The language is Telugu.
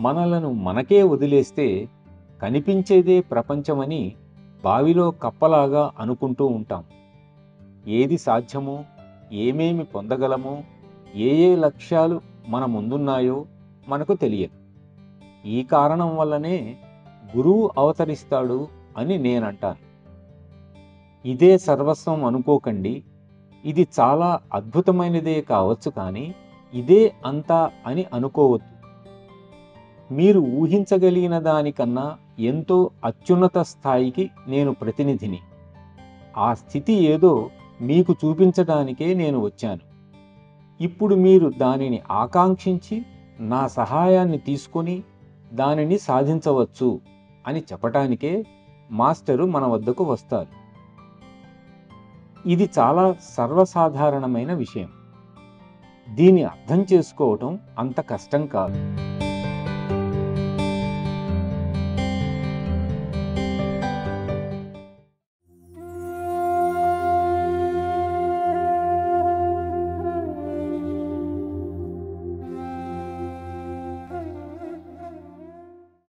మనలను మనకే వదిలేస్తే కనిపించేదే ప్రపంచమని బావిలో కప్పలాగా అనుకుంటూ ఉంటాం. ఏది సాధ్యమో, ఏమేమి పొందగలమో, ఏ ఏ లక్ష్యాలు మన ముందున్నాయో మనకు తెలియదు. ఈ కారణం వల్లనే గురువు అవతరిస్తాడు అని నేనంటాను. ఇదే సర్వస్వం అనుకోకండి. ఇది చాలా అద్భుతమైనదే కావచ్చు, కానీ ఇదే అంతా అని అనుకోవద్దు. మీరు ఊహించగలిగిన దానికన్నా ఎంతో అత్యున్నత స్థాయికి నేను ప్రతినిధిని. ఆ స్థితి ఏదో మీకు చూపించడానికే నేను వచ్చాను. ఇప్పుడు మీరు దానిని ఆకాంక్షించి నా సహాయాన్ని తీసుకొని దానిని సాధించవచ్చు అని చెప్పటానికే మాస్టరు మన వద్దకు వస్తారు. ఇది చాలా సర్వసాధారణమైన విషయం. దీన్ని అర్థం చేసుకోవటం అంత కష్టం కాదు.